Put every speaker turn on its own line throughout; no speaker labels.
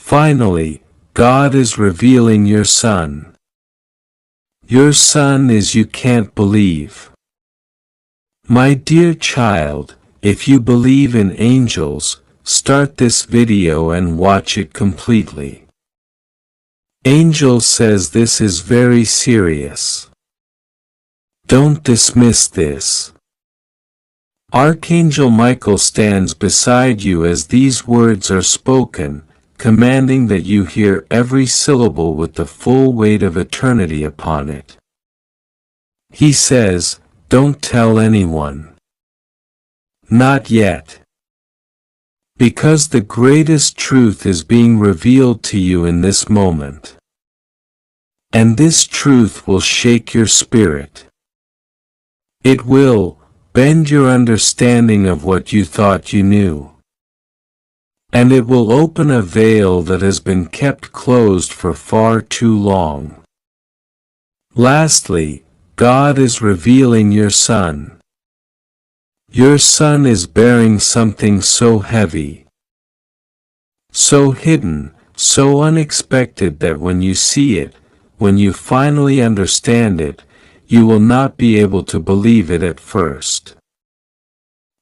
Finally, God is revealing your Son. Your Son is you can't believe. My dear child, if you believe in angels, start this video and watch it completely. Angel says this is very serious. Don't dismiss this. Archangel Michael stands beside you as these words are spoken, commanding that you hear every syllable with the full weight of eternity upon it. He says, don't tell anyone. Not yet. Because the greatest truth is being revealed to you in this moment. And this truth will shake your spirit. It will bend your understanding of what you thought you knew. And it will open a veil that has been kept closed for far too long. Lastly, God is revealing your Son. Your Son is bearing something so heavy, so hidden, so unexpected that when you see it, when you finally understand it, you will not be able to believe it at first.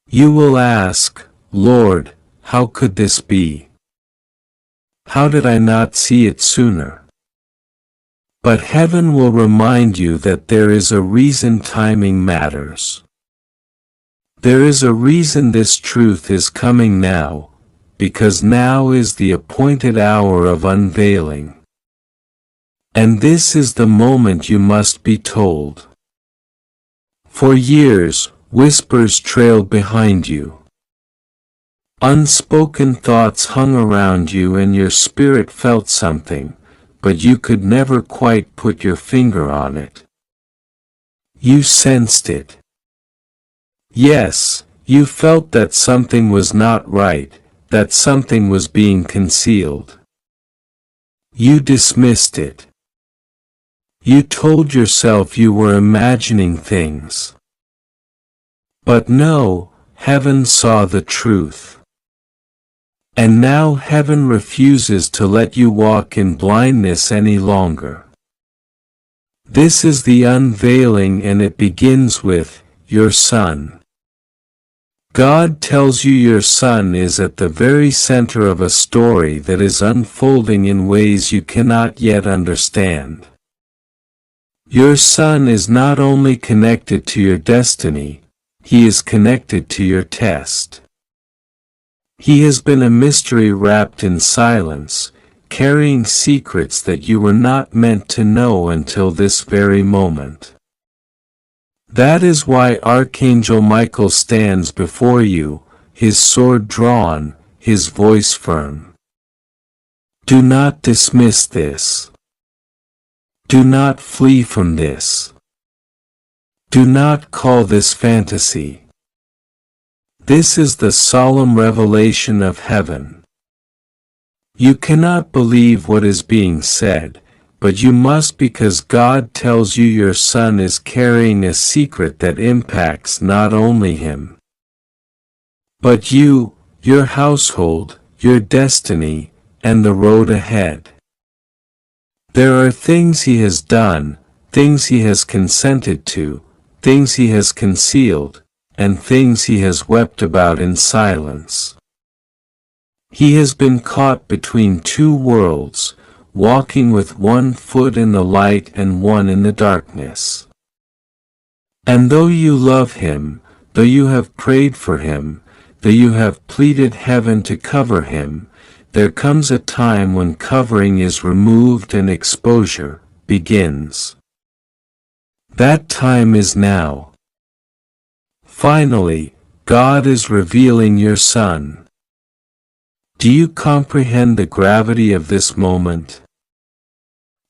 You will ask, Lord, how could this be? How did I not see it sooner? But heaven will remind you that there is a reason timing matters. There is a reason this truth is coming now, because now is the appointed hour of unveiling. And this is the moment you must be told. For years, whispers trailed behind you. Unspoken thoughts hung around you and your spirit felt something, but you could never quite put your finger on it. You sensed it. Yes, you felt that something was not right, that something was being concealed. You dismissed it. You told yourself you were imagining things. But no, heaven saw the truth. And now heaven refuses to let you walk in blindness any longer. This is the unveiling and it begins with your Son. God tells you your Son is at the very center of a story that is unfolding in ways you cannot yet understand. Your Son is not only connected to your destiny, he is connected to your test. He has been a mystery wrapped in silence, carrying secrets that you were not meant to know until this very moment. That is why Archangel Michael stands before you, his sword drawn, his voice firm. Do not dismiss this. Do not flee from this. Do not call this fantasy. This is the solemn revelation of heaven. You cannot believe what is being said, but you must because God tells you your Son is carrying a secret that impacts not only him, but you, your household, your destiny, and the road ahead. There are things he has done, things he has consented to, things he has concealed, and things he has wept about in silence. He has been caught between two worlds, walking with one foot in the light and one in the darkness. And though you love him, though you have prayed for him, though you have pleaded heaven to cover him, there comes a time when covering is removed and exposure begins. That time is now. Finally, God is revealing your Son. Do you comprehend the gravity of this moment?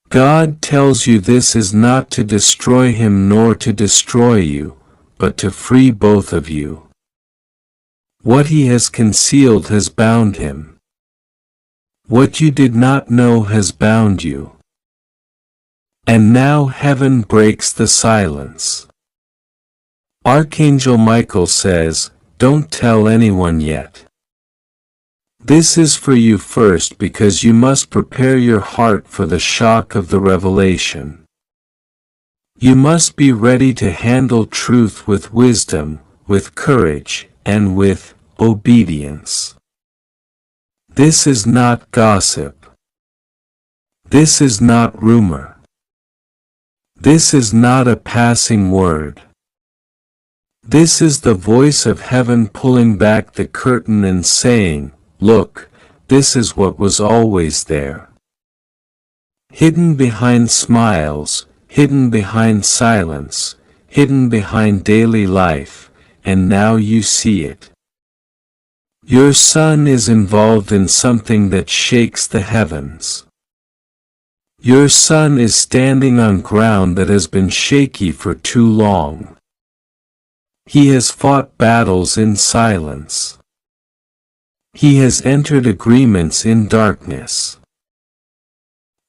God tells you this is not to destroy him nor to destroy you, but to free both of you. What he has concealed has bound him. What you did not know has bound you. And now heaven breaks the silence. Archangel Michael says, don't tell anyone yet. This is for you first because you must prepare your heart for the shock of the revelation. You must be ready to handle truth with wisdom, with courage, and with obedience. This is not gossip. This is not rumor. This is not a passing word. This is the voice of heaven pulling back the curtain and saying, "Look, this is what was always there. Hidden behind smiles, hidden behind silence, hidden behind daily life, and now you see it. Your son is involved in something that shakes the heavens. Your son is standing on ground that has been shaky for too long. He has fought battles in silence. He has entered agreements in darkness.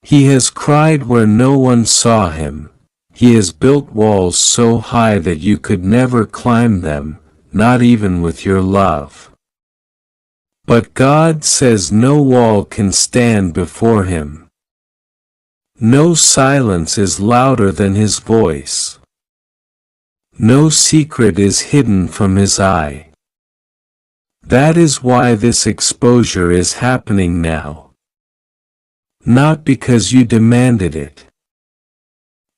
He has cried where no one saw him. He has built walls so high that you could never climb them, not even with your love. But God says no wall can stand before him. No silence is louder than his voice. No secret is hidden from his eye. That is why this exposure is happening now. Not because you demanded it.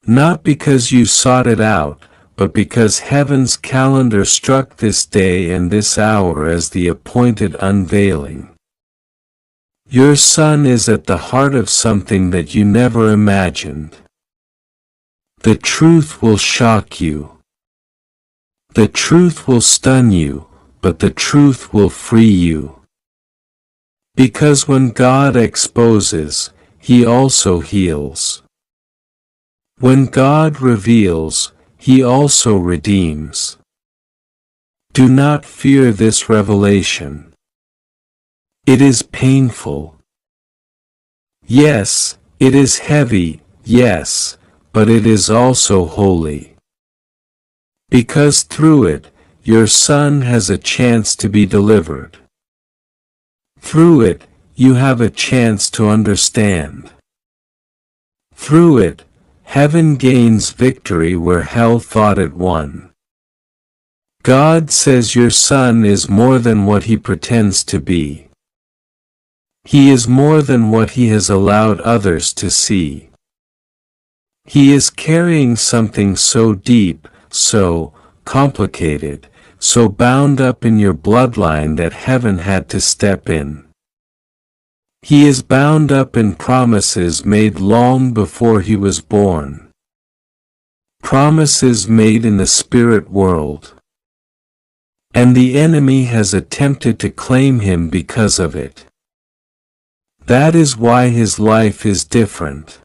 Not because you sought it out, but because heaven's calendar struck this day and this hour as the appointed unveiling. Your son is at the heart of something that you never imagined. The truth will shock you. The truth will stun you, but the truth will free you. Because when God exposes, He also heals. When God reveals, He also redeems. Do not fear this revelation. It is painful. Yes, it is heavy, yes, but it is also holy. Because through it, your son has a chance to be delivered. Through it, you have a chance to understand. Through it, heaven gains victory where hell thought it won. God says your son is more than what he pretends to be. He is more than what he has allowed others to see. He is carrying something so deep, so complicated, so bound up in your bloodline that heaven had to step in. He is bound up in promises made long before he was born. Promises made in the spirit world. And the enemy has attempted to claim him because of it. That is why his life is different.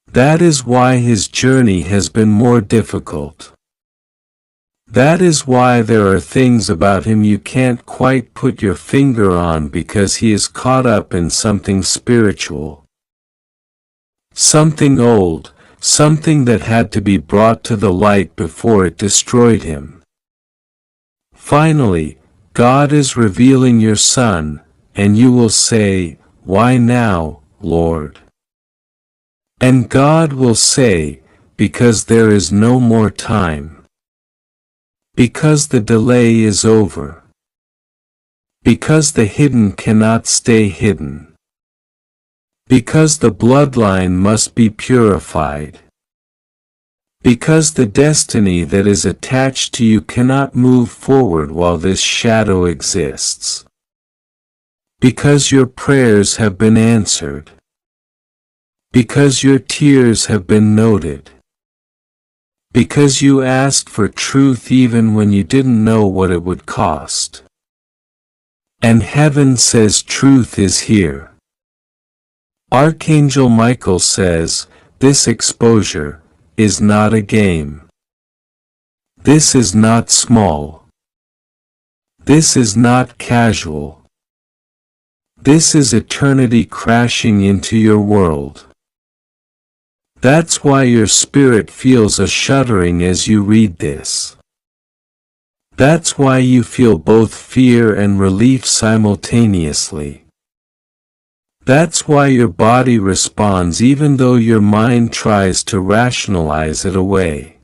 That is why his journey has been more difficult. That is why there are things about him you can't quite put your finger on because he is caught up in something spiritual. Something old, something that had to be brought to the light before it destroyed him. Finally, God is revealing your son, and you will say, "Why now, Lord?" And God will say, "Because there is no more time. Because the delay is over. Because the hidden cannot stay hidden. Because the bloodline must be purified. Because the destiny that is attached to you cannot move forward while this shadow exists. Because your prayers have been answered. Because your tears have been noted. Because you asked for truth even when you didn't know what it would cost. And heaven says truth is here. Archangel Michael says, this exposure is not a game. This is not small. This is not casual. This is eternity crashing into your world. That's why your spirit feels a shuddering as you read this. That's why you feel both fear and relief simultaneously. That's why your body responds even though your mind tries to rationalize it away.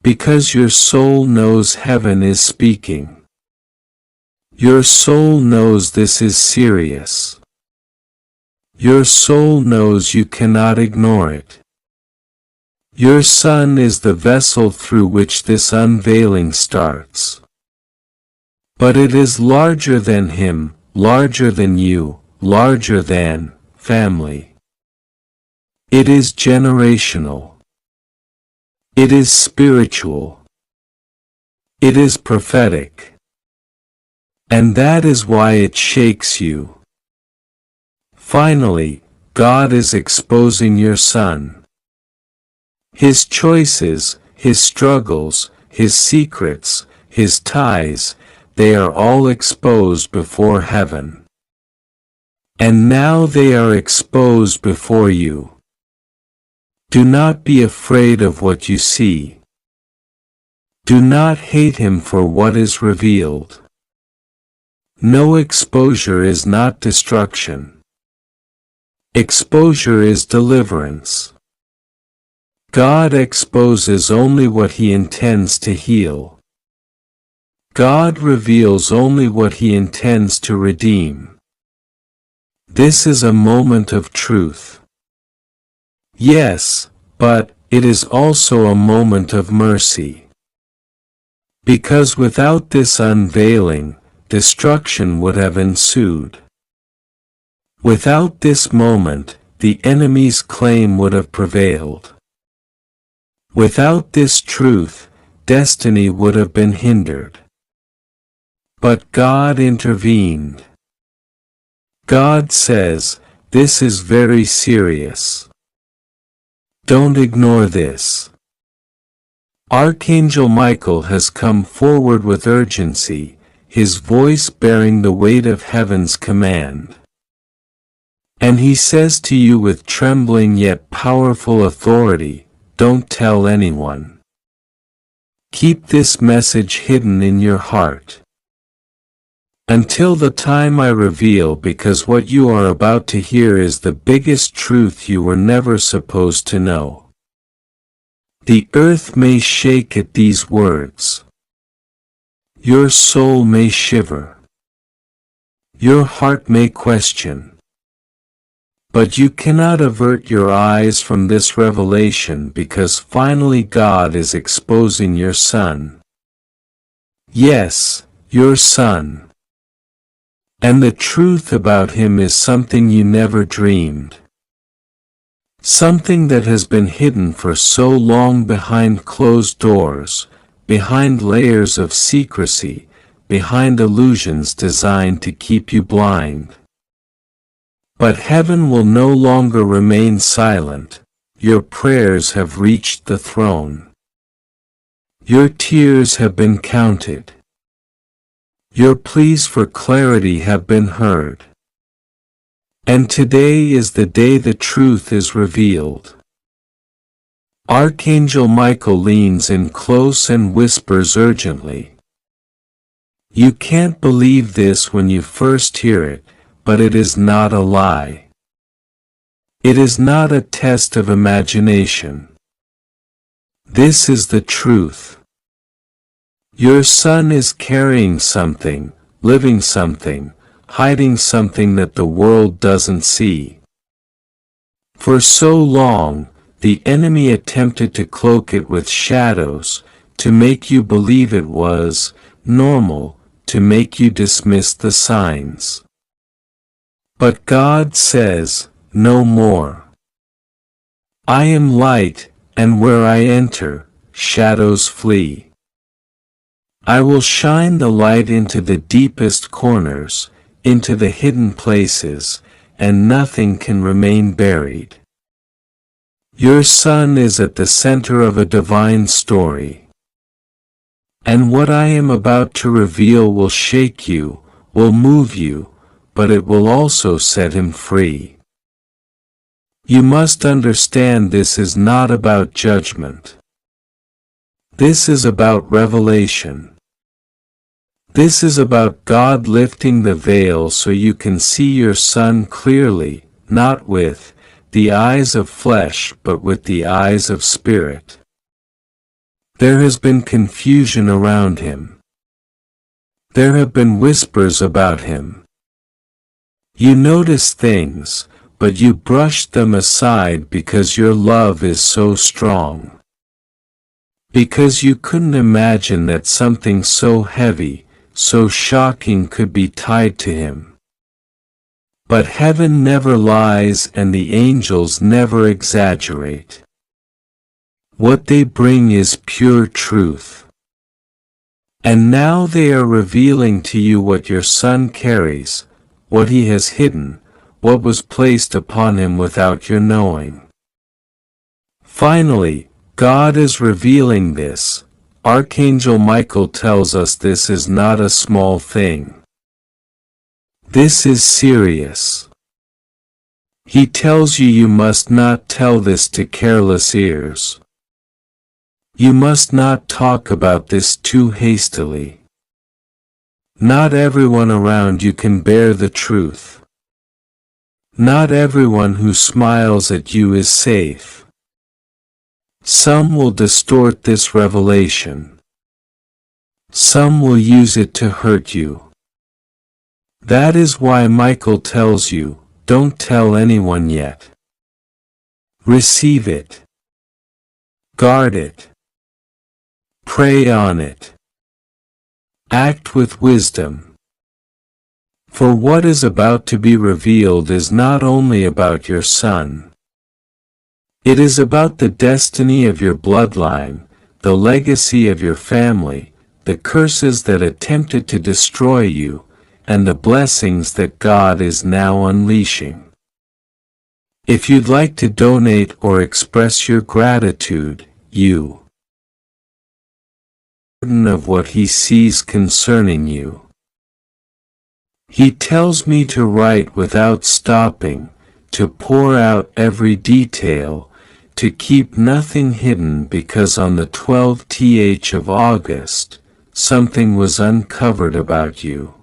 Because your soul knows heaven is speaking. Your soul knows this is serious. Your soul knows you cannot ignore it. Your son is the vessel through which this unveiling starts. But it is larger than him, larger than you, larger than family. It is generational. It is spiritual. It is prophetic. And that is why it shakes you. Finally, God is exposing your son. His choices, his struggles, his secrets, his ties, they are all exposed before heaven. And now they are exposed before you. Do not be afraid of what you see. Do not hate him for what is revealed. No exposure is not destruction. Exposure is deliverance. God exposes only what he intends to heal. God reveals only what he intends to redeem. This is a moment of truth. Yes, but it is also a moment of mercy. Because without this unveiling, destruction would have ensued. Without this moment, the enemy's claim would have prevailed. Without this truth, destiny would have been hindered. But God intervened. God says, this is very serious. Don't ignore this. Archangel Michael has come forward with urgency, his voice bearing the weight of heaven's command. And he says to you with trembling yet powerful authority, don't tell anyone. Keep this message hidden in your heart. Until the time I reveal, because what you are about to hear is the biggest truth you were never supposed to know. The earth may shake at these words. Your soul may shiver. Your heart may question. But you cannot avert your eyes from this revelation because finally God is exposing your son. Yes, your son. And the truth about him is something you never dreamed. Something that has been hidden for so long behind closed doors, behind layers of secrecy, behind illusions designed to keep you blind. But heaven will no longer remain silent. Your prayers have reached the throne. Your tears have been counted. Your pleas for clarity have been heard. And today is the day the truth is revealed. Archangel Michael leans in close and whispers urgently. You can't believe this when you first hear it, but it is not a lie. It is not a test of imagination. This is the truth. Your son is carrying something, living something, hiding something that the world doesn't see. For so long, the enemy attempted to cloak it with shadows, to make you believe it was normal, to make you dismiss the signs. But God says, no more. I am light, and where I enter, shadows flee. I will shine the light into the deepest corners, into the hidden places, and nothing can remain buried. Your son is at the center of a divine story. And what I am about to reveal will shake you, will move you, but it will also set him free. You must understand this is not about judgment. This is about revelation. This is about God lifting the veil so you can see your Son clearly, not with the eyes of flesh but with the eyes of spirit. There has been confusion around him. There have been whispers about him. You notice things, but you brushed them aside because your love is so strong. Because you couldn't imagine that something so heavy, so shocking could be tied to him. But heaven never lies and the angels never exaggerate. What they bring is pure truth. And now they are revealing to you what your Son carries, what he has hidden, what was placed upon him without your knowing. Finally, God is revealing this. Archangel Michael tells us this is not a small thing. This is serious. He tells you you must not tell this to careless ears. You must not talk about this too hastily. Not everyone around you can bear the truth. Not everyone who smiles at you is safe. Some will distort this revelation. Some will use it to hurt you. That is why Michael tells you, don't tell anyone yet. Receive it. Guard it. Pray on it. Act with wisdom. For what is about to be revealed is not only about your Son. It is about the destiny of your bloodline, the legacy of your family, the curses that attempted to destroy you, and the blessings that God is now unleashing. If you'd like to donate or express your gratitude, you of what he sees concerning you. He tells me to write without stopping, to pour out every detail, to keep nothing hidden because on the 12th of August, something was uncovered about you.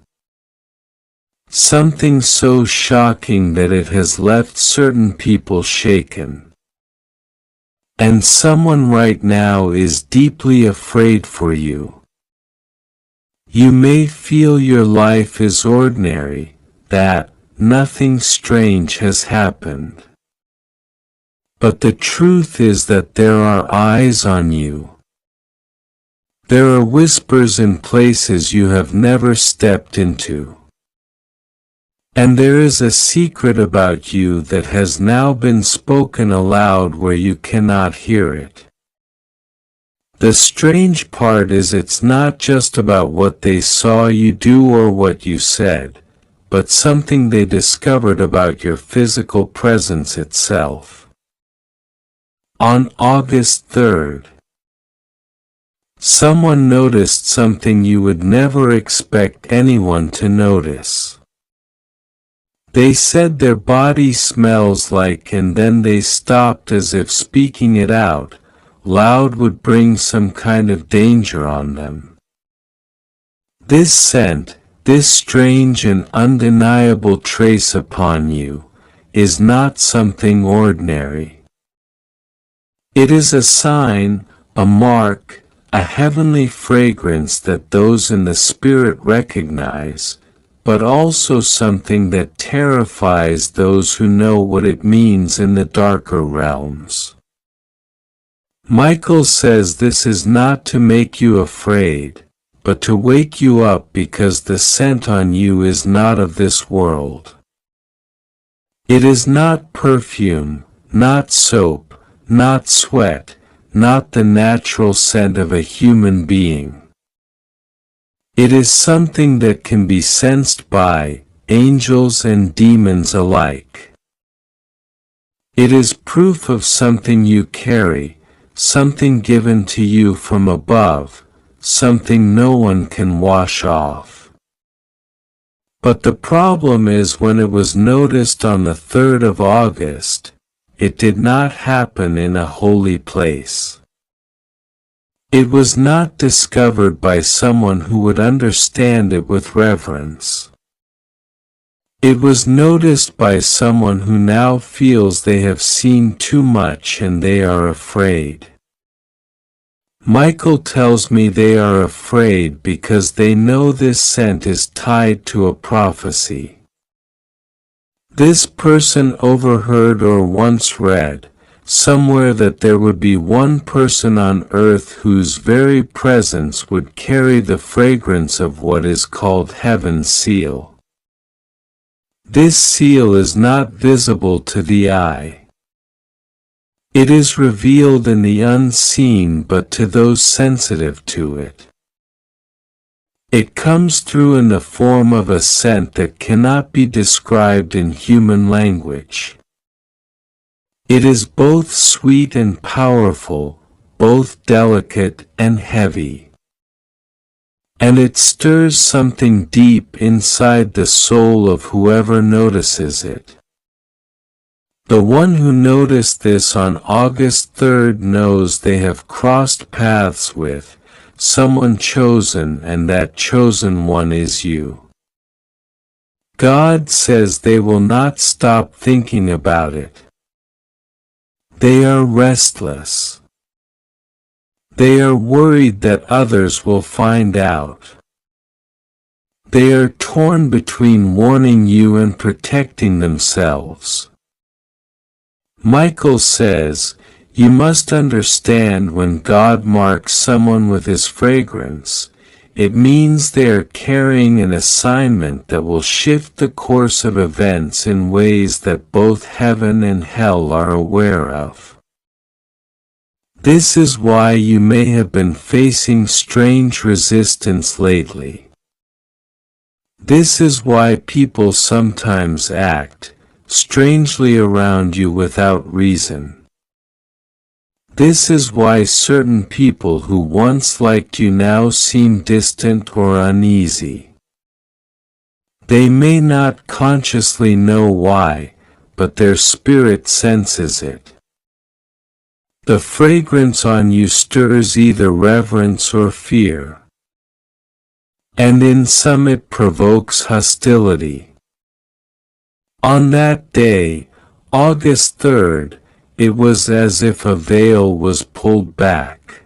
Something so shocking that it has left certain people shaken. And someone right now is deeply afraid for you. You may feel your life is ordinary, that nothing strange has happened. But the truth is that there are eyes on you. There are whispers in places you have never stepped into. And there is a secret about you that has now been spoken aloud where you cannot hear it. The strange part is it's not just about what they saw you do or what you said, but something they discovered about your physical presence itself. On August 3rd, someone noticed something you would never expect anyone to notice. They said their body smells like, and then they stopped as if speaking it out loud would bring some kind of danger on them. This scent, this strange and undeniable trace upon you, is not something ordinary. It is a sign, a mark, a heavenly fragrance that those in the spirit recognize, but also something that terrifies those who know what it means in the darker realms. Michael says this is not to make you afraid, but to wake you up because the scent on you is not of this world. It is not perfume, not soap, not sweat, not the natural scent of a human being. It is something that can be sensed by angels and demons alike. It is proof of something you carry, something given to you from above, something no one can wash off. But the problem is when it was noticed on the 3rd of August, it did not happen in a holy place. It was not discovered by someone who would understand it with reverence. It was noticed by someone who now feels they have seen too much and they are afraid. Michael tells me they are afraid because they know this scent is tied to a prophecy. This person overheard or once read somewhere that there would be one person on earth whose very presence would carry the fragrance of what is called Heaven's seal. This seal is not visible to the eye. It is revealed in the unseen but to those sensitive to it. It comes through in the form of a scent that cannot be described in human language. It is both sweet and powerful, both delicate and heavy. And it stirs something deep inside the soul of whoever notices it. The one who noticed this on August 3rd knows they have crossed paths with someone chosen, and that chosen one is you. God says they will not stop thinking about it. They are restless. They are worried that others will find out. They are torn between warning you and protecting themselves. Michael says, you must understand when God marks someone with his fragrance, it means they are carrying an assignment that will shift the course of events in ways that both heaven and hell are aware of. This is why you may have been facing strange resistance lately. This is why people sometimes act strangely around you without reason. This is why certain people who once liked you now seem distant or uneasy. They may not consciously know why, but their spirit senses it. The fragrance on you stirs either reverence or fear. And in some it provokes hostility. On that day, August 3rd, it was as if a veil was pulled back.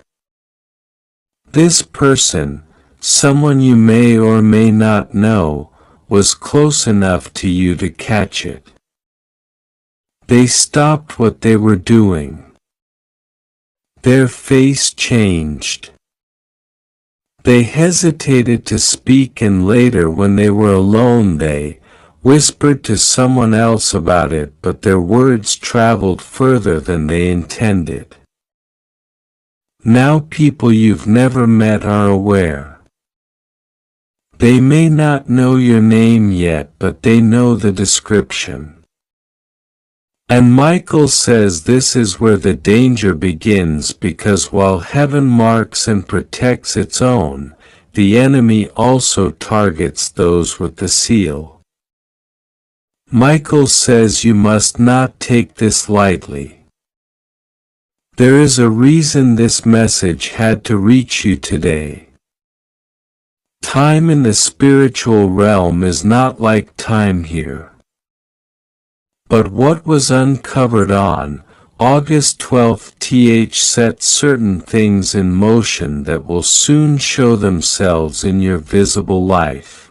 This person, someone you may or may not know, was close enough to you to catch it. They stopped what they were doing. Their face changed. They hesitated to speak, and later when they were alone they whispered to someone else about it, but their words traveled further than they intended. Now people you've never met are aware. They may not know your name yet, but they know the description. And Michael says this is where the danger begins, because while heaven marks and protects its own, the enemy also targets those with the seal. Michael says you must not take this lightly. There is a reason this message had to reach you today. Time in the spiritual realm is not like time here. But what was uncovered on August 12th set certain things in motion that will soon show themselves in your visible life.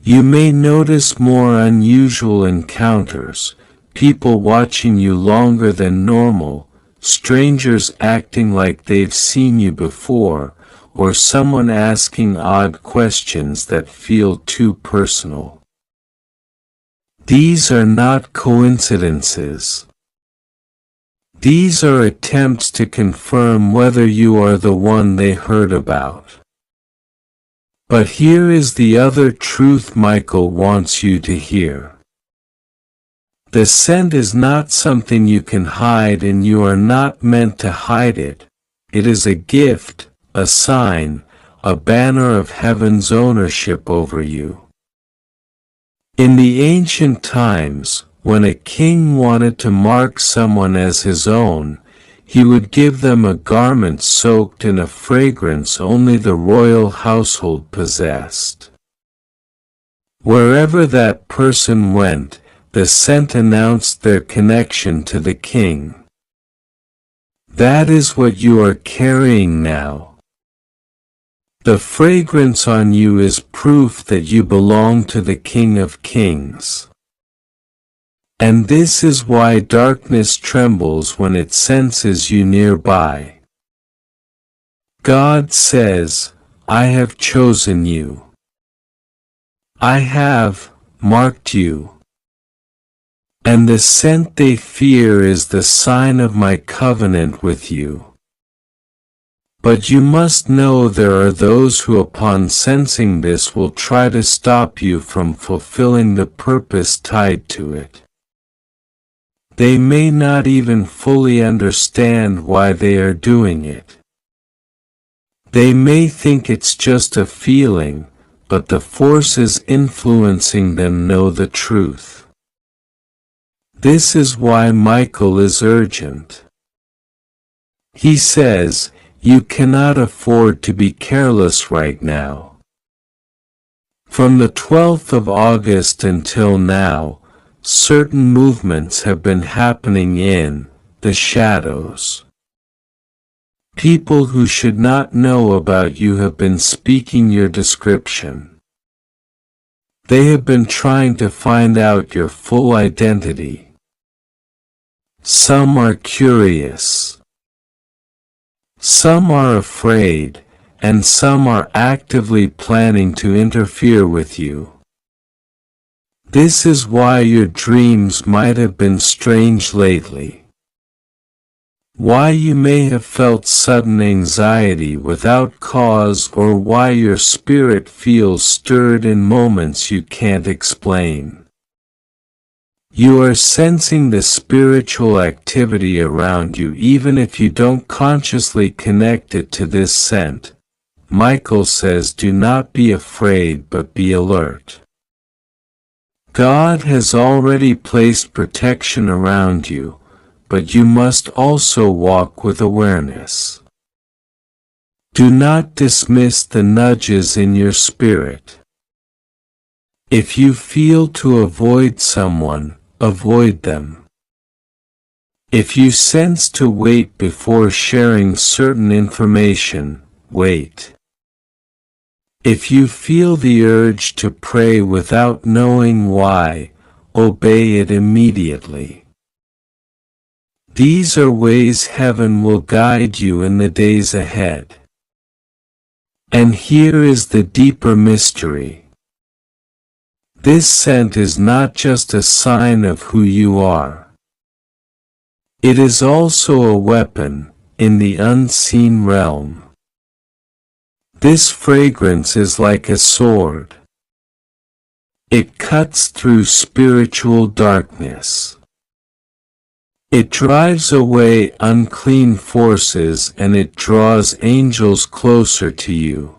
You may notice more unusual encounters, people watching you longer than normal, strangers acting like they've seen you before, or someone asking odd questions that feel too personal. These are not coincidences. These are attempts to confirm whether you are the one they heard about. But here is the other truth Michael wants you to hear. The scent is not something you can hide, and you are not meant to hide it. It is a gift, a sign, a banner of heaven's ownership over you. In the ancient times, when a king wanted to mark someone as his own, he would give them a garment soaked in a fragrance only the royal household possessed. Wherever that person went, the scent announced their connection to the king. That is what you are carrying now. The fragrance on you is proof that you belong to the King of Kings. And this is why darkness trembles when it senses you nearby. God says, I have chosen you. I have marked you. And the scent they fear is the sign of my covenant with you. But you must know there are those who upon sensing this will try to stop you from fulfilling the purpose tied to it. They may not even fully understand why they are doing it. They may think it's just a feeling, but the forces influencing them know the truth. This is why Michael is urgent. He says, you cannot afford to be careless right now. From the 12th of August until now, certain movements have been happening in the shadows. People who should not know about you have been speaking your description. They have been trying to find out your full identity. Some are curious. Some are afraid, and some are actively planning to interfere with you. This is why your dreams might have been strange lately. Why you may have felt sudden anxiety without cause, or why your spirit feels stirred in moments you can't explain. You are sensing the spiritual activity around you even if you don't consciously connect it to this scent. Michael says, do not be afraid but be alert. God has already placed protection around you, but you must also walk with awareness. Do not dismiss the nudges in your spirit. If you feel to avoid someone, avoid them. If you sense to wait before sharing certain information, wait. If you feel the urge to pray without knowing why, obey it immediately. These are ways heaven will guide you in the days ahead. And here is the deeper mystery. This scent is not just a sign of who you are. It is also a weapon, in the unseen realm. This fragrance is like a sword. It cuts through spiritual darkness. It drives away unclean forces and it draws angels closer to you.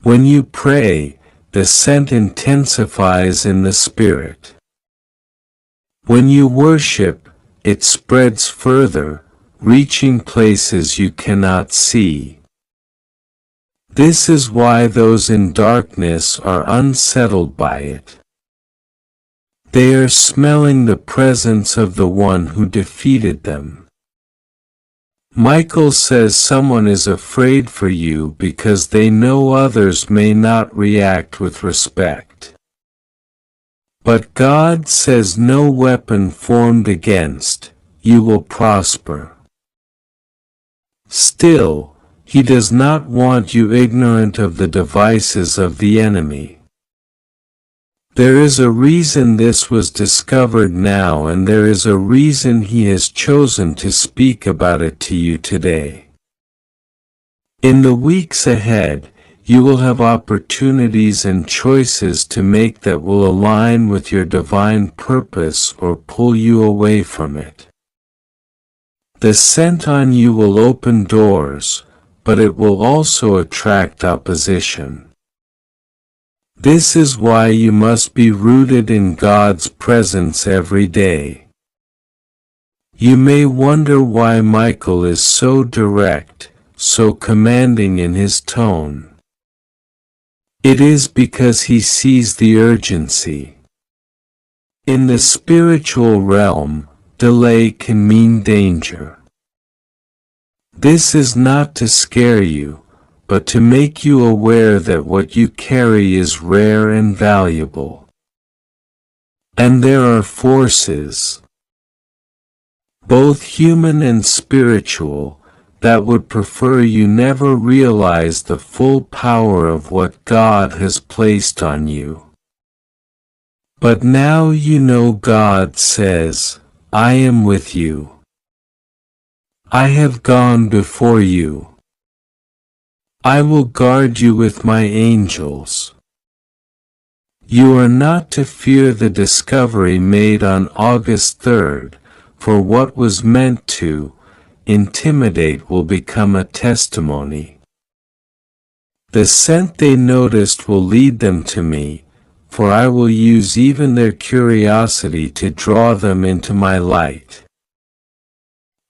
When you pray, the scent intensifies in the spirit. When you worship, it spreads further, reaching places you cannot see. This is why those in darkness are unsettled by it. They are smelling the presence of the one who defeated them. Michael says someone is afraid for you because they know others may not react with respect. But God says no weapon formed against you will prosper. Still, He does not want you ignorant of the devices of the enemy. There is a reason this was discovered now, and there is a reason he has chosen to speak about it to you today. In the weeks ahead, you will have opportunities and choices to make that will align with your divine purpose or pull you away from it. The scent on you will open doors, but it will also attract opposition. This is why you must be rooted in God's presence every day. You may wonder why Michael is so direct, so commanding in his tone. It is because he sees the urgency. In the spiritual realm, delay can mean danger. This is not to scare you, but to make you aware that what you carry is rare and valuable. And there are forces, both human and spiritual, that would prefer you never realize the full power of what God has placed on you. But now you know God says, I am with you. I have gone before you. I will guard you with my angels. You are not to fear the discovery made on August 3rd, for what was meant to intimidate will become a testimony. The scent they noticed will lead them to me, for I will use even their curiosity to draw them into my light.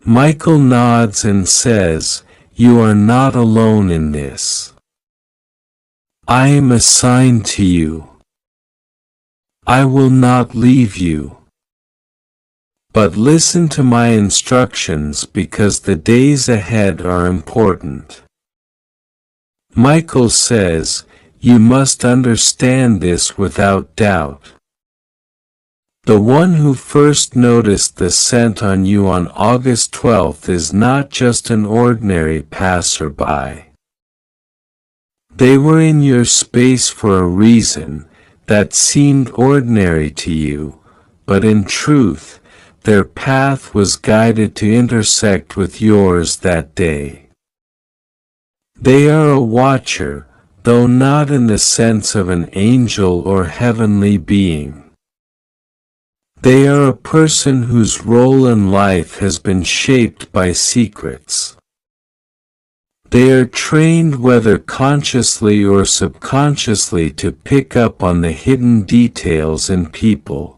Michael nods and says, You are not alone in this. I am assigned to you. I will not leave you. But listen to my instructions because the days ahead are important. Michael says, You must understand this without doubt. The one who first noticed the scent on you on August 12th is not just an ordinary passerby. They were in your space for a reason that seemed ordinary to you, but in truth, their path was guided to intersect with yours that day. They are a watcher, though not in the sense of an angel or heavenly being. They are a person whose role in life has been shaped by secrets. They are trained whether consciously or subconsciously to pick up on the hidden details in people.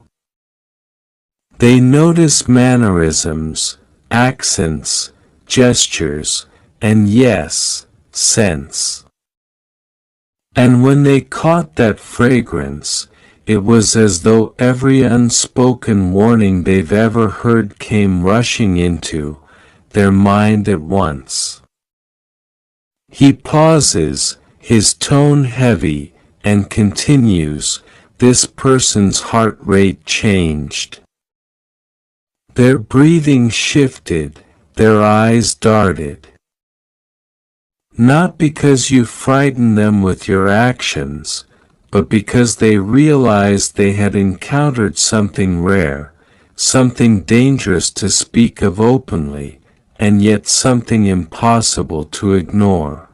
They notice mannerisms, accents, gestures, and yes, scents. And when they caught that fragrance, it was as though every unspoken warning they've ever heard came rushing into their mind at once. He pauses, his tone heavy, and continues, This person's heart rate changed. Their breathing shifted, their eyes darted. Not because you frightened them with your actions, but because they realized they had encountered something rare, something dangerous to speak of openly, and yet something impossible to ignore.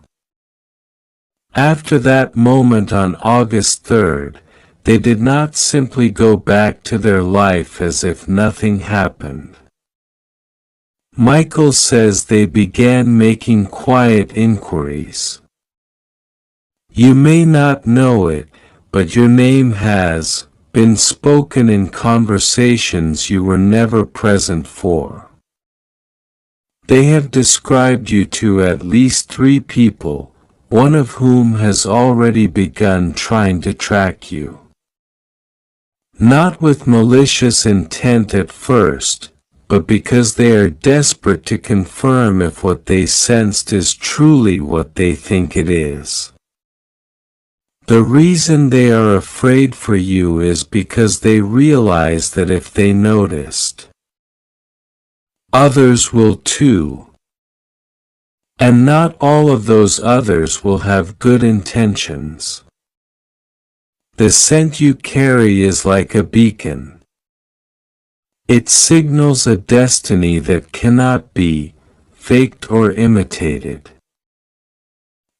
After that moment on August 3rd, they did not simply go back to their life as if nothing happened. Michael says they began making quiet inquiries. You may not know it, but your name has been spoken in conversations you were never present for. They have described you to at least 3 people, one of whom has already begun trying to track you. Not with malicious intent at first, but because they are desperate to confirm if what they sensed is truly what they think it is. The reason they are afraid for you is because they realize that if they noticed, others will too. And not all of those others will have good intentions. The scent you carry is like a beacon. It signals a destiny that cannot be faked or imitated.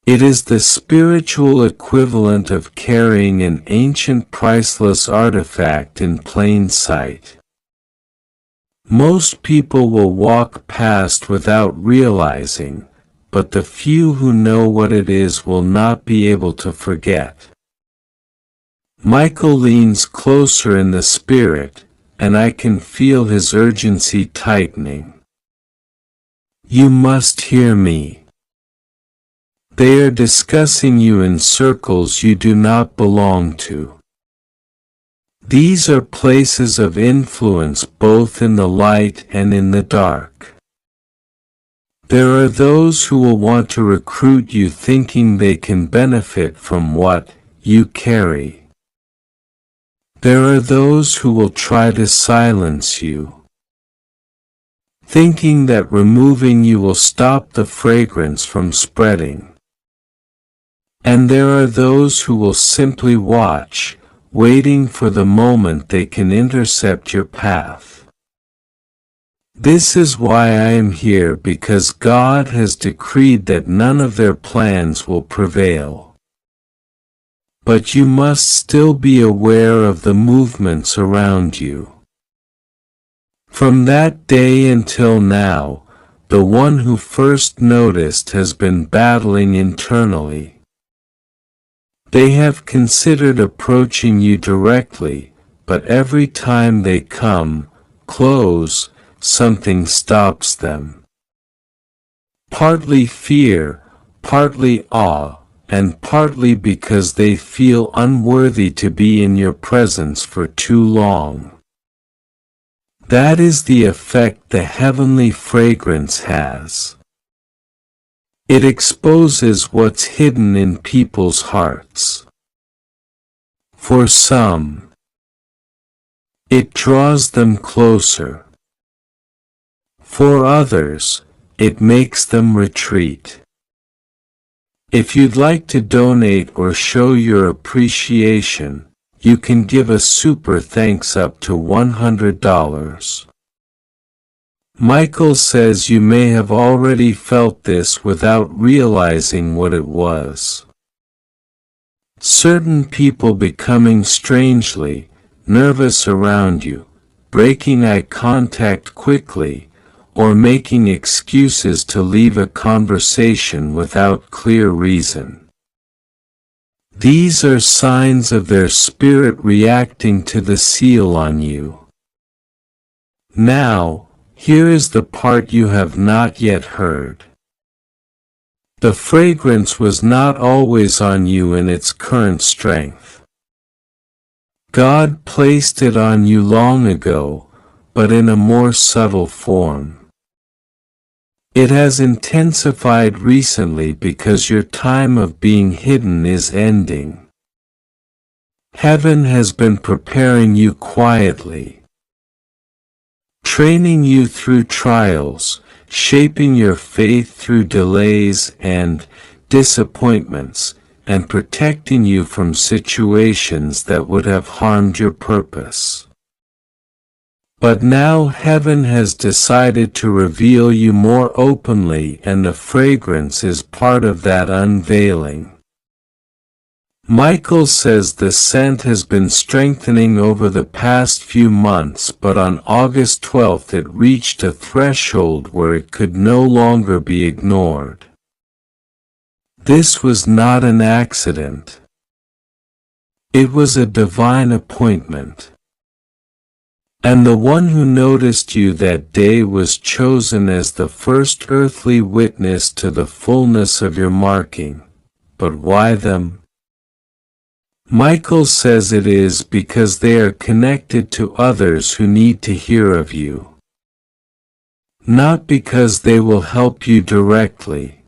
It is the spiritual equivalent of carrying an ancient priceless artifact in plain sight. Most people will walk past without realizing, but the few who know what it is will not be able to forget. Michael leans closer in the spirit, and I can feel his urgency tightening. You must hear me. They are discussing you in circles you do not belong to. These are places of influence both in the light and in the dark. There are those who will want to recruit you thinking they can benefit from what you carry. There are those who will try to silence you, thinking that removing you will stop the fragrance from spreading. And there are those who will simply watch, waiting for the moment they can intercept your path. This is why I am here, because God has decreed that none of their plans will prevail. But you must still be aware of the movements around you. From that day until now, the one who first noticed has been battling internally. They have considered approaching you directly, but every time they come close, something stops them. Partly fear, partly awe, and partly because they feel unworthy to be in your presence for too long. That is the effect the heavenly fragrance has. It exposes what's hidden in people's hearts. For some, it draws them closer. For others, it makes them retreat. If you'd like to donate or show your appreciation, you can give a super thanks up to $100. Michael says you may have already felt this without realizing what it was. Certain people becoming strangely nervous around you, breaking eye contact quickly, or making excuses to leave a conversation without clear reason. These are signs of their spirit reacting to the seal on you. Now, here is the part you have not yet heard. The fragrance was not always on you in its current strength. God placed it on you long ago, but in a more subtle form. It has intensified recently because your time of being hidden is ending. Heaven has been preparing you quietly, training you through trials, shaping your faith through delays and disappointments, and protecting you from situations that would have harmed your purpose. But now heaven has decided to reveal you more openly, and the fragrance is part of that unveiling. Michael says the scent has been strengthening over the past few months, but on August 12th it reached a threshold where it could no longer be ignored. This was not an accident. It was a divine appointment. And the one who noticed you that day was chosen as the first earthly witness to the fullness of your marking. But why them? Michael says it is because they are connected to others who need to hear of you. Not because they will help you directly,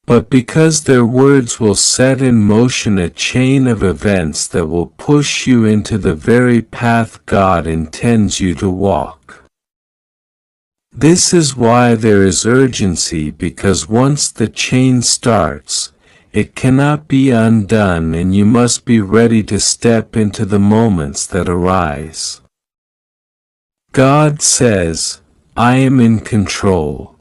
but because their words will set in motion a chain of events that will push you into the very path God intends you to walk. This is why there is urgency, because once the chain starts, it cannot be undone, and you must be ready to step into the moments that arise. God says, I am in control.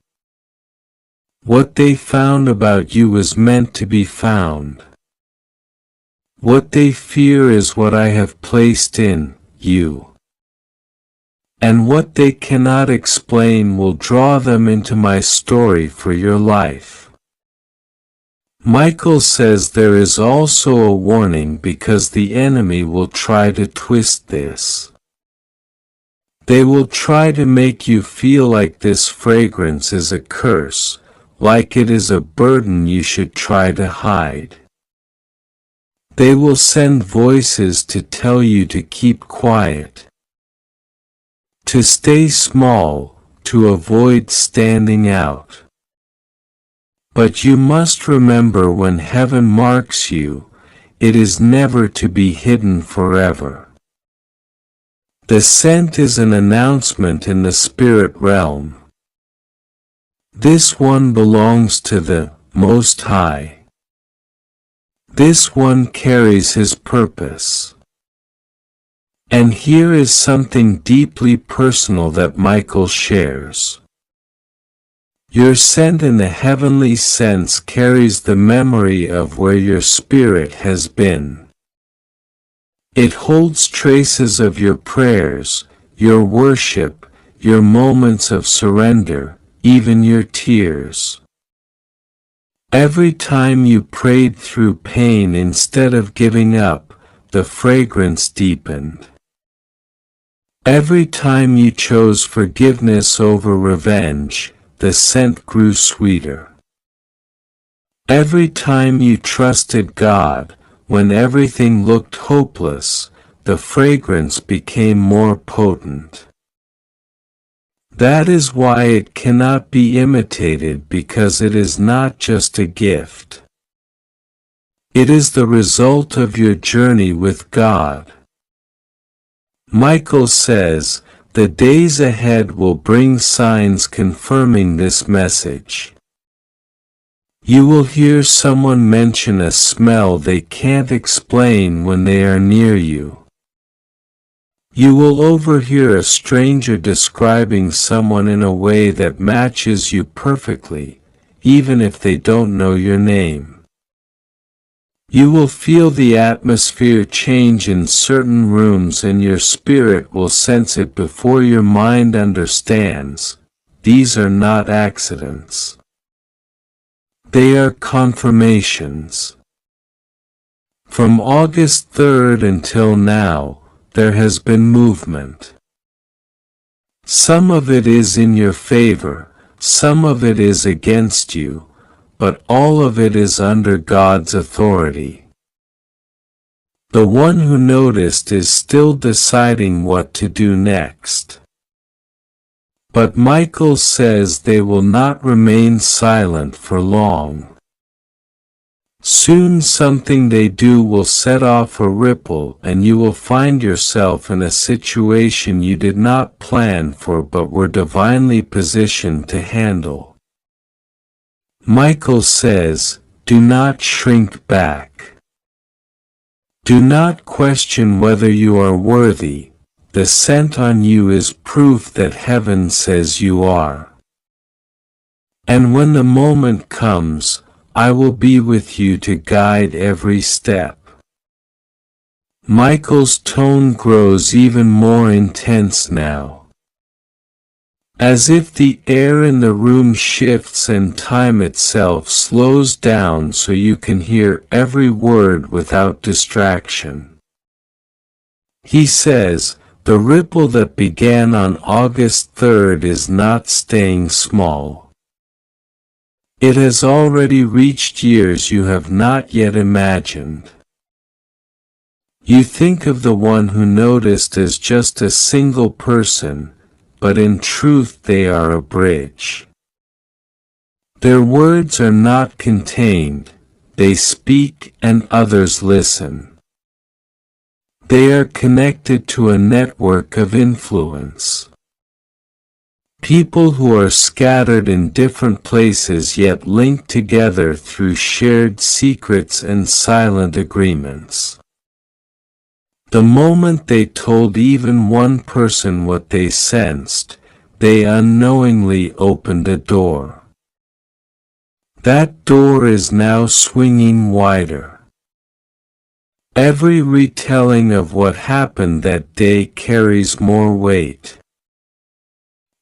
What they found about you was meant to be found. What they fear is what I have placed in you. And what they cannot explain will draw them into my story for your life. Michael says there is also a warning, because the enemy will try to twist this. They will try to make you feel like this fragrance is a curse, like it is a burden you should try to hide. They will send voices to tell you to keep quiet, to stay small, to avoid standing out. But you must remember, when heaven marks you, it is never to be hidden forever. The scent is an announcement in the spirit realm. This one belongs to the Most High. This one carries his purpose. And here is something deeply personal that Michael shares. Your scent in the heavenly sense carries the memory of where your spirit has been. It holds traces of your prayers, your worship, your moments of surrender, even your tears. Every time you prayed through pain instead of giving up, the fragrance deepened. Every time you chose forgiveness over revenge, the scent grew sweeter. Every time you trusted God, when everything looked hopeless, the fragrance became more potent. That is why it cannot be imitated, because it is not just a gift. It is the result of your journey with God. Michael says, the days ahead will bring signs confirming this message. You will hear someone mention a smell they can't explain when they are near you. You will overhear a stranger describing someone in a way that matches you perfectly, even if they don't know your name. You will feel the atmosphere change in certain rooms, and your spirit will sense it before your mind understands. These are not accidents. They are confirmations. From August 3rd until now, there has been movement. Some of it is in your favor, some of it is against you, but all of it is under God's authority. The one who noticed is still deciding what to do next. But Michael says they will not remain silent for long. Soon something they do will set off a ripple, and you will find yourself in a situation you did not plan for but were divinely positioned to handle. Michael says, do not shrink back. Do not question whether you are worthy. The scent on you is proof that heaven says you are. And when the moment comes, I will be with you to guide every step. Michael's tone grows even more intense now. As if the air in the room shifts and time itself slows down so you can hear every word without distraction. He says, the ripple that began on August 3rd is not staying small. It has already reached years you have not yet imagined. You think of the one who noticed as just a single person, but in truth they are a bridge. Their words are not contained, they speak and others listen. They are connected to a network of influence. People who are scattered in different places yet linked together through shared secrets and silent agreements. The moment they told even one person what they sensed, they unknowingly opened a door. That door is now swinging wider. Every retelling of what happened that day carries more weight.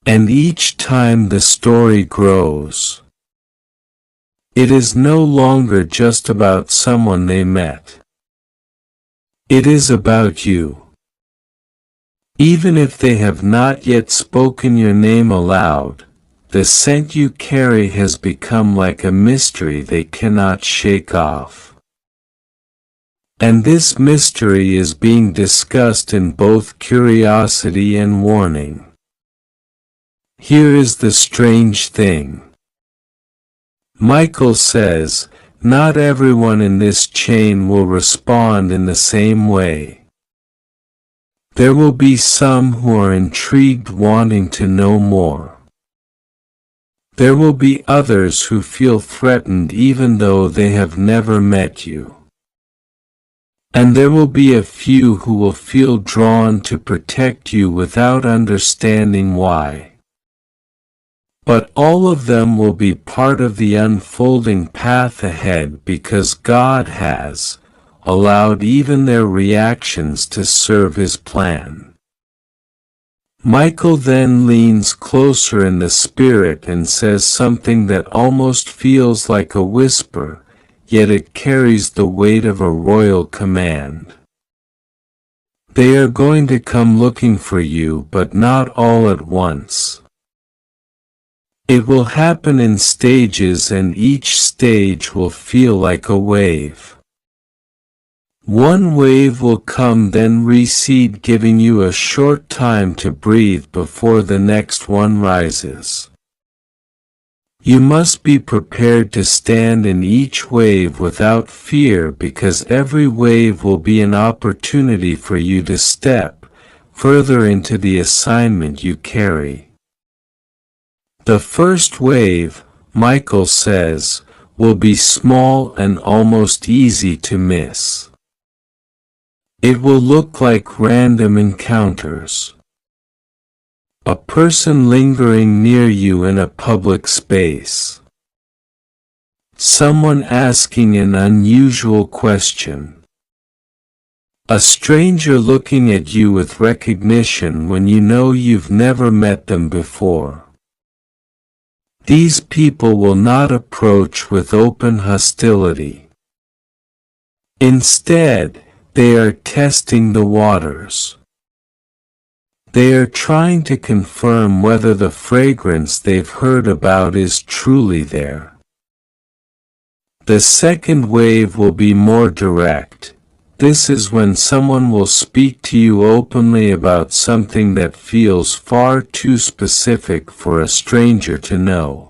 And each time the story grows. It is no longer just about someone they met. It is about you. Even if they have not yet spoken your name aloud, the scent you carry has become like a mystery they cannot shake off. And this mystery is being discussed in both curiosity and warning. Here is the strange thing. Michael says, not everyone in this chain will respond in the same way. There will be some who are intrigued, wanting to know more. There will be others who feel threatened even though they have never met you. And there will be a few who will feel drawn to protect you without understanding why. But all of them will be part of the unfolding path ahead because God has allowed even their reactions to serve His plan. Michael then leans closer in the spirit and says something that almost feels like a whisper, yet it carries the weight of a royal command. They are going to come looking for you, but not all at once. It will happen in stages, and each stage will feel like a wave. One wave will come, then recede, giving you a short time to breathe before the next one rises. You must be prepared to stand in each wave without fear, because every wave will be an opportunity for you to step further into the assignment you carry. The first wave, Michael says, will be small and almost easy to miss. It will look like random encounters. A person lingering near you in a public space. Someone asking an unusual question. A stranger looking at you with recognition when you know you've never met them before. These people will not approach with open hostility. Instead, they are testing the waters. They are trying to confirm whether the fragrance they've heard about is truly there. The second wave will be more direct. This is when someone will speak to you openly about something that feels far too specific for a stranger to know.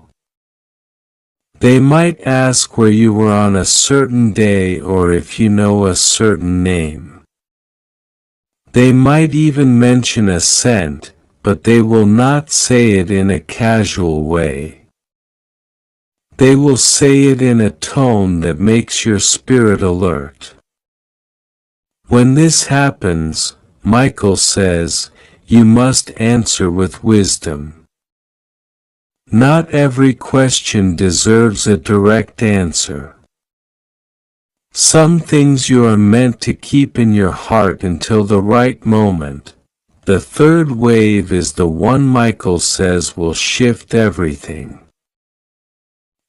They might ask where you were on a certain day or if you know a certain name. They might even mention a scent, but they will not say it in a casual way. They will say it in a tone that makes your spirit alert. When this happens, Michael says, you must answer with wisdom. Not every question deserves a direct answer. Some things you are meant to keep in your heart until the right moment. The third wave is the one Michael says will shift everything.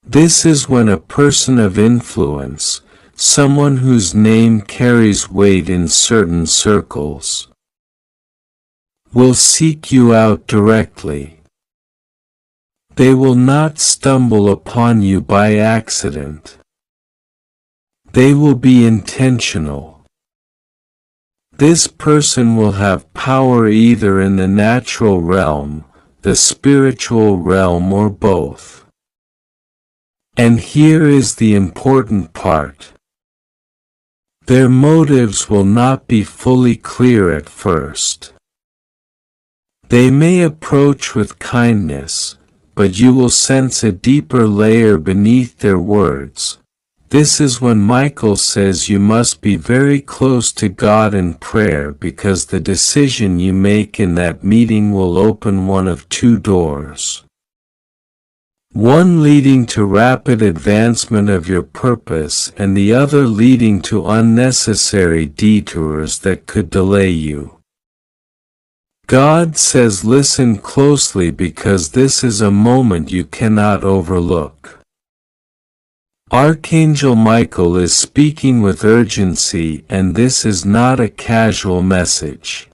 This is when a person of influence, someone whose name carries weight in certain circles, will seek you out directly. They will not stumble upon you by accident. They will be intentional. This person will have power either in the natural realm, the spiritual realm, or both. And here is the important part. Their motives will not be fully clear at first. They may approach with kindness, but you will sense a deeper layer beneath their words. This is when Michael says you must be very close to God in prayer, because the decision you make in that meeting will open one of two doors. One leading to rapid advancement of your purpose, and the other leading to unnecessary detours that could delay you. God says listen closely, because this is a moment you cannot overlook. Archangel Michael is speaking with urgency, and this is not a casual message.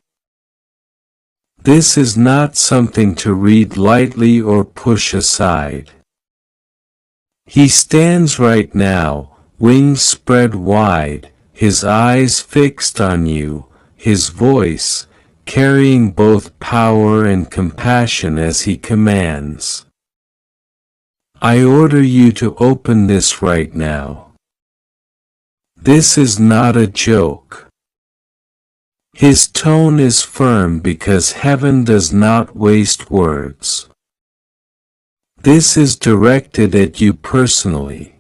This is not something to read lightly or push aside. He stands right now, wings spread wide, his eyes fixed on you, his voice, carrying both power and compassion as he commands. I order you to open this right now. This is not a joke. His tone is firm because heaven does not waste words. This is directed at you personally.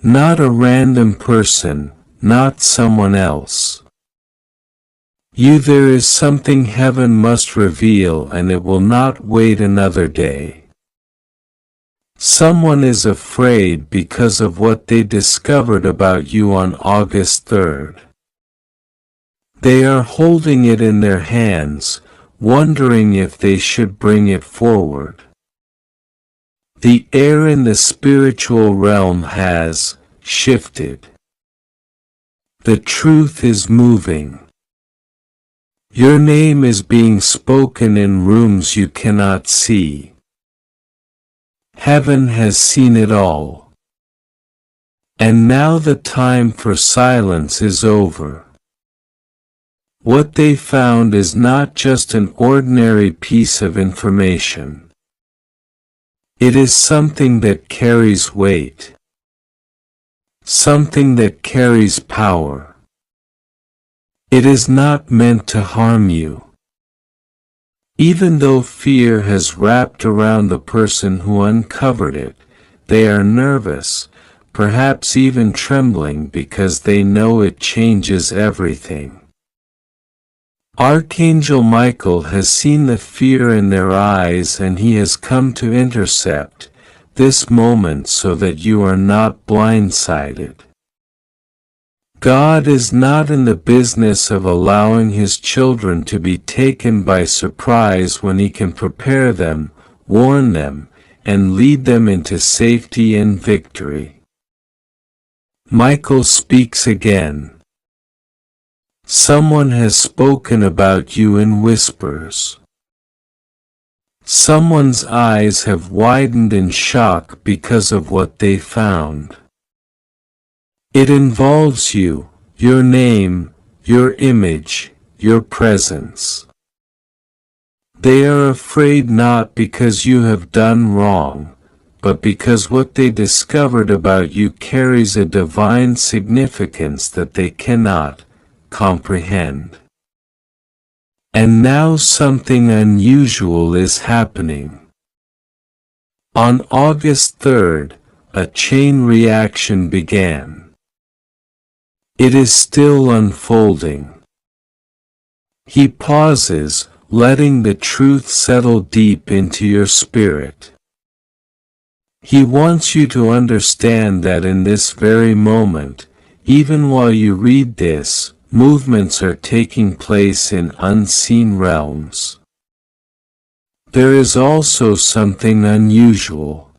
Not a random person, not someone else. There is something heaven must reveal, and it will not wait another day. Someone is afraid because of what they discovered about you on August 3rd. They are holding it in their hands, wondering if they should bring it forward. The air in the spiritual realm has shifted. The truth is moving. Your name is being spoken in rooms you cannot see. Heaven has seen it all. And now the time for silence is over. What they found is not just an ordinary piece of information. It is something that carries weight. Something that carries power. It is not meant to harm you. Even though fear has wrapped around the person who uncovered it, they are nervous, perhaps even trembling because they know it changes everything. Archangel Michael has seen the fear in their eyes, and he has come to intercept this moment so that you are not blindsided. God is not in the business of allowing his children to be taken by surprise when he can prepare them, warn them, and lead them into safety and victory. Michael speaks again. Someone has spoken about you in whispers. Someone's eyes have widened in shock because of what they found. It involves you, your name, your image, your presence. They are afraid not because you have done wrong, but because what they discovered about you carries a divine significance that they cannot comprehend. And now something unusual is happening. On August 3rd, a chain reaction began. It is still unfolding. He pauses, letting the truth settle deep into your spirit. He wants you to understand that in this very moment, even while you read this, movements are taking place in unseen realms. There is also something unusual.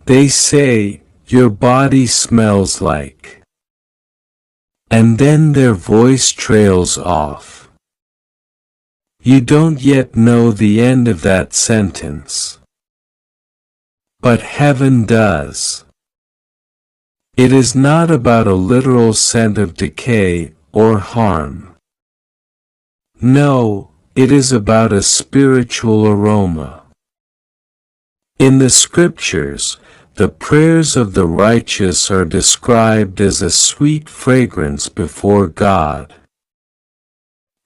They say, your body smells like. And then their voice trails off. You don't yet know the end of that sentence. But heaven does. It is not about a literal scent of decay or harm. No, it is about a spiritual aroma. In the scriptures, the prayers of the righteous are described as a sweet fragrance before God.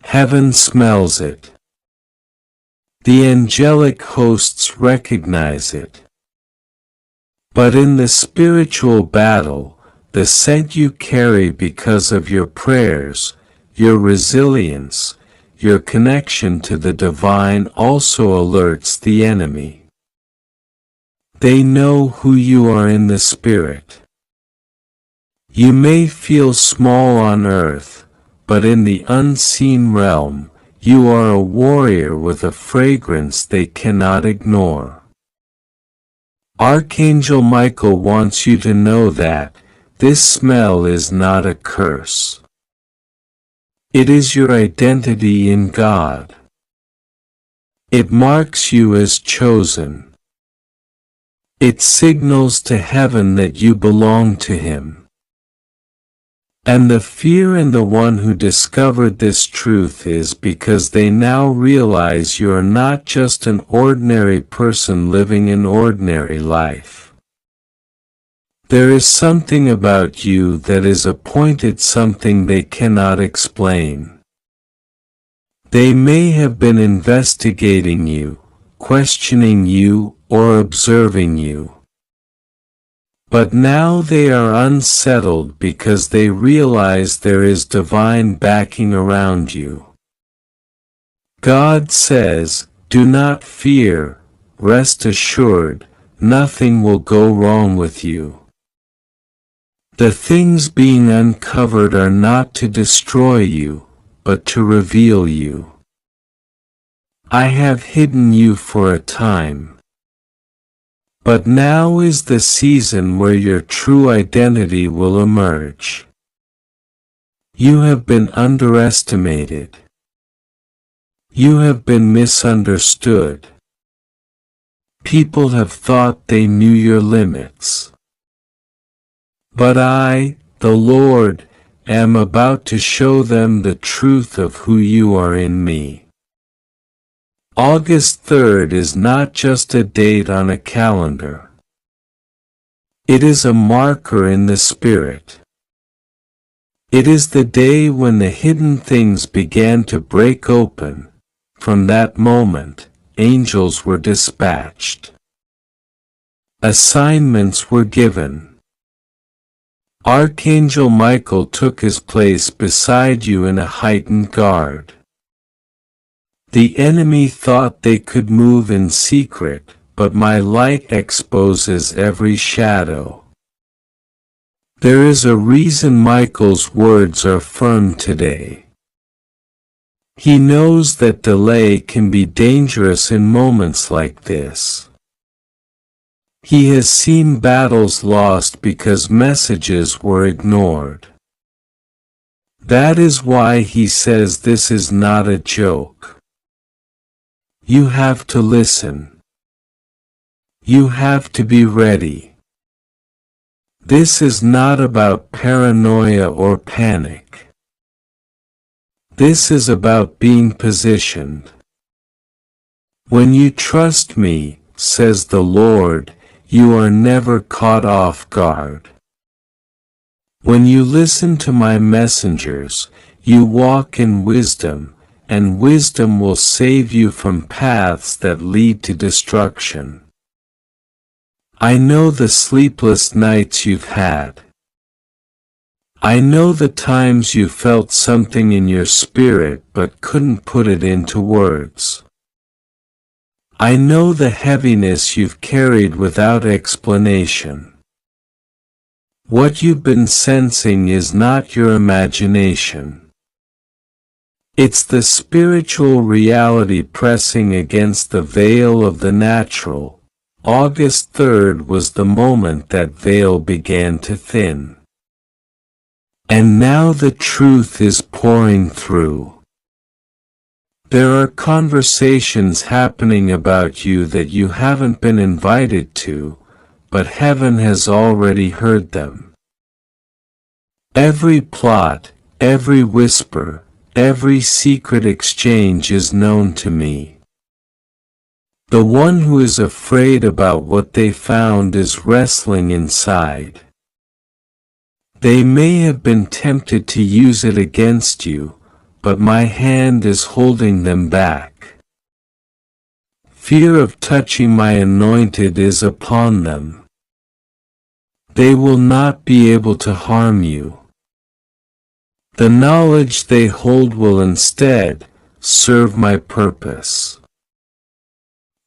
Heaven smells it. The angelic hosts recognize it. But in the spiritual battle, the scent you carry because of your prayers, your resilience, your connection to the divine also alerts the enemy. They know who you are in the spirit. You may feel small on earth, but in the unseen realm, you are a warrior with a fragrance they cannot ignore. Archangel Michael wants you to know that this smell is not a curse. It is your identity in God. It marks you as chosen. It signals to heaven that you belong to Him. And the fear in the one who discovered this truth is because they now realize you are not just an ordinary person living an ordinary life. There is something about you that is appointed, something they cannot explain. They may have been investigating you, questioning you, or observing you. But now they are unsettled because they realize there is divine backing around you. God says, "Do not fear, rest assured, nothing will go wrong with you." The things being uncovered are not to destroy you, but to reveal you. I have hidden you for a time. But now is the season where your true identity will emerge. You have been underestimated. You have been misunderstood. People have thought they knew your limits. But I, the Lord, am about to show them the truth of who you are in me. August 3rd is not just a date on a calendar. It is a marker in the Spirit. It is the day when the hidden things began to break open. From that moment, angels were dispatched. Assignments were given. Archangel Michael took his place beside you in a heightened guard. The enemy thought they could move in secret, but my light exposes every shadow. There is a reason Michael's words are firm today. He knows that delay can be dangerous in moments like this. He has seen battles lost because messages were ignored. That is why he says this is not a joke. You have to listen. You have to be ready. This is not about paranoia or panic. This is about being positioned. When you trust me, says the Lord, you are never caught off guard. When you listen to my messengers, you walk in wisdom, and wisdom will save you from paths that lead to destruction. I know the sleepless nights you've had. I know the times you felt something in your spirit but couldn't put it into words. I know the heaviness you've carried without explanation. What you've been sensing is not your imagination. It's the spiritual reality pressing against the veil of the natural. August 3rd was the moment that veil began to thin. And now the truth is pouring through. There are conversations happening about you that you haven't been invited to, but heaven has already heard them. Every plot, every whisper, every secret exchange is known to me. The one who is afraid about what they found is wrestling inside. They may have been tempted to use it against you, but my hand is holding them back. Fear of touching my anointed is upon them. They will not be able to harm you. The knowledge they hold will instead serve my purpose.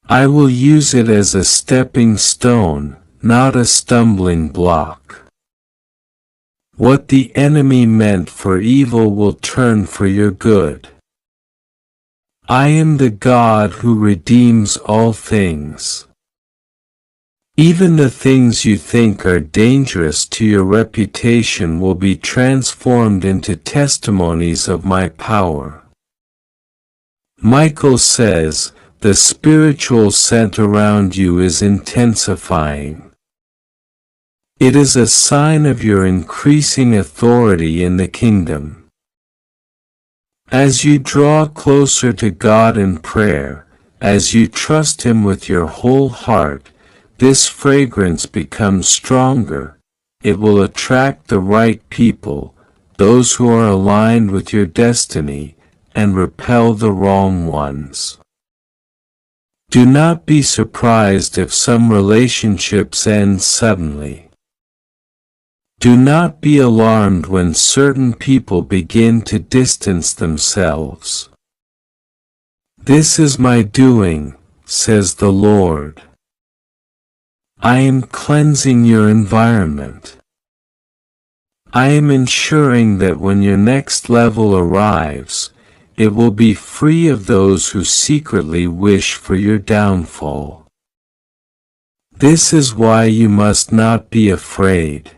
I will use it as a stepping stone, not a stumbling block. What the enemy meant for evil will turn for your good. I am the God who redeems all things. Even the things you think are dangerous to your reputation will be transformed into testimonies of my power. Michael says, the spiritual scent around you is intensifying. It is a sign of your increasing authority in the kingdom. As you draw closer to God in prayer, as you trust Him with your whole heart, this fragrance becomes stronger. It will attract the right people, those who are aligned with your destiny, and repel the wrong ones. Do not be surprised if some relationships end suddenly. Do not be alarmed when certain people begin to distance themselves. This is my doing, says the Lord. I am cleansing your environment. I am ensuring that when your next level arrives, it will be free of those who secretly wish for your downfall. This is why you must not be afraid.